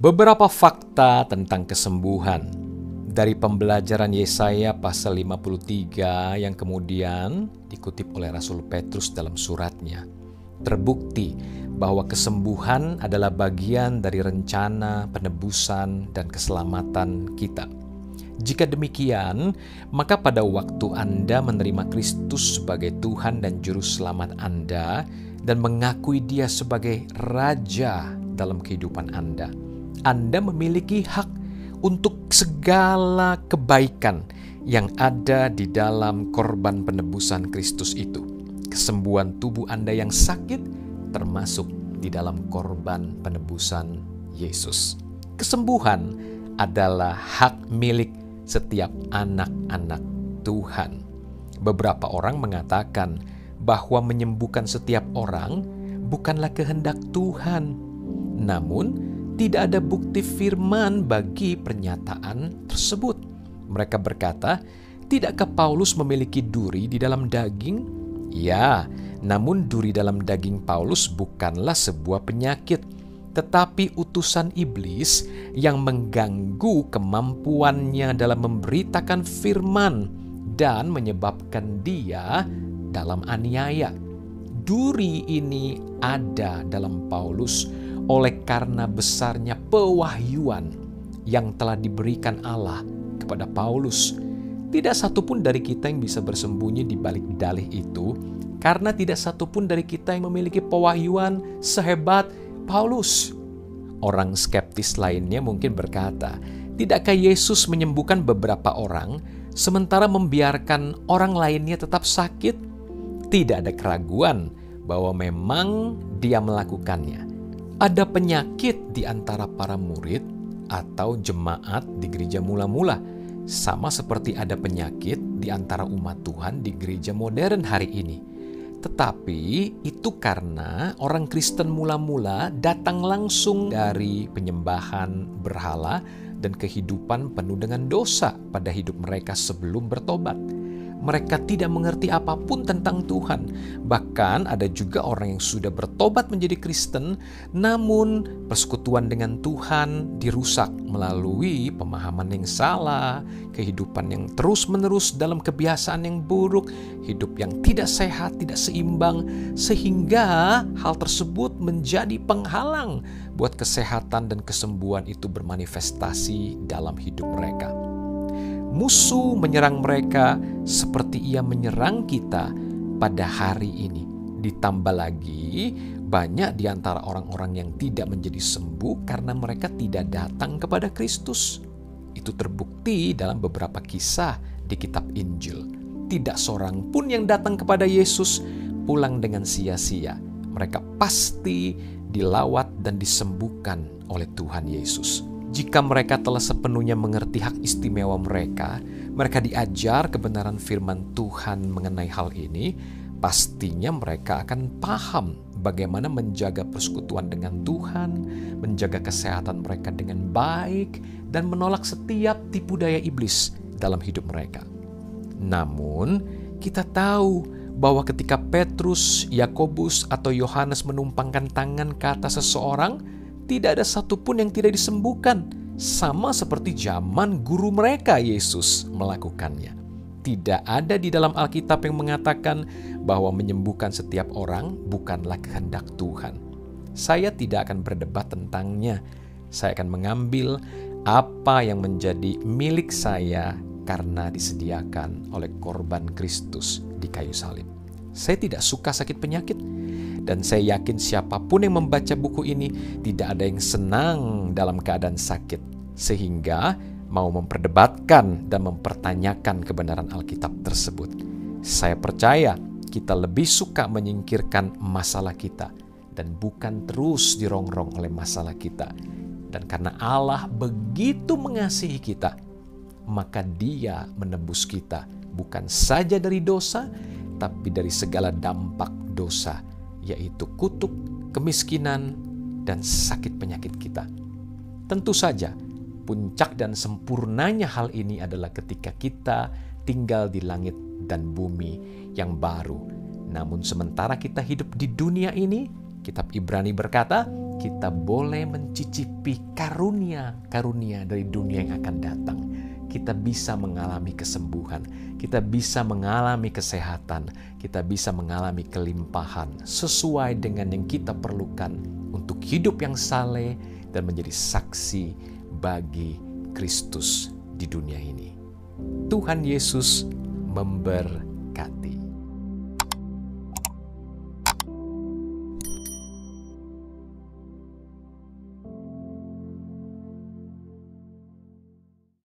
Beberapa fakta tentang kesembuhan dari pembelajaran Yesaya pasal 53 yang kemudian dikutip oleh Rasul Petrus dalam suratnya. Terbukti bahwa kesembuhan adalah bagian dari rencana penebusan dan keselamatan kita. Jika demikian, maka pada waktu Anda menerima Kristus sebagai Tuhan dan Juru Selamat Anda dan mengakui Dia sebagai Raja dalam kehidupan Anda memiliki hak untuk segala kebaikan yang ada di dalam korban penebusan Kristus itu. Kesembuhan tubuh Anda yang sakit termasuk di dalam korban penebusan Yesus. Kesembuhan adalah hak milik setiap anak-anak Tuhan. Beberapa orang mengatakan bahwa menyembuhkan setiap orang bukanlah kehendak Tuhan. Namun, tidak ada bukti firman bagi pernyataan tersebut. Mereka berkata, tidakkah Paulus memiliki duri di dalam daging? Ya, namun duri dalam daging Paulus bukanlah sebuah penyakit, tetapi utusan iblis yang mengganggu kemampuannya dalam memberitakan firman dan menyebabkan dia dalam aniaya. Duri ini ada dalam Paulus oleh karena besarnya pewahyuan yang telah diberikan Allah kepada Paulus. Tidak satupun dari kita yang bisa bersembunyi di balik dalih itu, karena tidak satupun dari kita yang memiliki pewahyuan sehebat Paulus. Orang skeptis lainnya mungkin berkata, tidakkah Yesus menyembuhkan beberapa orang, sementara membiarkan orang lainnya tetap sakit? Tidak ada keraguan bahwa memang Dia melakukannya. Ada penyakit di antara para murid atau jemaat di gereja mula-mula, sama seperti ada penyakit di antara umat Tuhan di gereja modern hari ini. Tetapi itu karena orang Kristen mula-mula datang langsung dari penyembahan berhala dan kehidupan penuh dengan dosa pada hidup mereka sebelum bertobat. Mereka tidak mengerti apapun tentang Tuhan. Bahkan ada juga orang yang sudah bertobat menjadi Kristen, namun persekutuan dengan Tuhan dirusak melalui pemahaman yang salah, kehidupan yang terus-menerus dalam kebiasaan yang buruk, hidup yang tidak sehat, tidak seimbang, sehingga hal tersebut menjadi penghalang buat kesehatan dan kesembuhan itu bermanifestasi dalam hidup mereka. Musuh menyerang mereka seperti ia menyerang kita pada hari ini. Ditambah lagi, banyak di antara orang-orang yang tidak menjadi sembuh karena mereka tidak datang kepada Kristus. Itu terbukti dalam beberapa kisah di kitab Injil. Tidak seorang pun yang datang kepada Yesus pulang dengan sia-sia. Mereka pasti dilawat dan disembuhkan oleh Tuhan Yesus. Jika mereka telah sepenuhnya mengerti hak istimewa mereka diajar kebenaran firman Tuhan mengenai hal ini, pastinya mereka akan paham bagaimana menjaga persekutuan dengan Tuhan, menjaga kesehatan mereka dengan baik, dan menolak setiap tipu daya iblis dalam hidup mereka. Namun, kita tahu bahwa ketika Petrus, Yakobus, atau Yohanes menumpangkan tangan ke atas seseorang, tidak ada satupun yang tidak disembuhkan, sama seperti zaman guru mereka Yesus melakukannya. Tidak ada di dalam Alkitab yang mengatakan bahwa menyembuhkan setiap orang bukanlah kehendak Tuhan. Saya tidak akan berdebat tentangnya. Saya akan mengambil apa yang menjadi milik saya karena disediakan oleh korban Kristus di kayu salib. Saya tidak suka sakit penyakit. Dan saya yakin siapapun yang membaca buku ini tidak ada yang senang dalam keadaan sakit, sehingga mau memperdebatkan dan mempertanyakan kebenaran Alkitab tersebut. Saya percaya kita lebih suka menyingkirkan masalah kita dan bukan terus dirongrong oleh masalah kita. Dan karena Allah begitu mengasihi kita, maka Dia menebus kita bukan saja dari dosa, tapi dari segala dampak dosa, yaitu kutuk, kemiskinan, dan sakit penyakit kita. Tentu saja, puncak dan sempurnanya hal ini adalah ketika kita tinggal di langit dan bumi yang baru. Namun sementara kita hidup di dunia ini, Kitab Ibrani berkata, kita boleh mencicipi karunia-karunia dari dunia yang akan datang. Kita bisa mengalami kesembuhan, kita bisa mengalami kesehatan, kita bisa mengalami kelimpahan sesuai dengan yang kita perlukan untuk hidup yang saleh dan menjadi saksi bagi Kristus di dunia ini. Tuhan Yesus memberkati.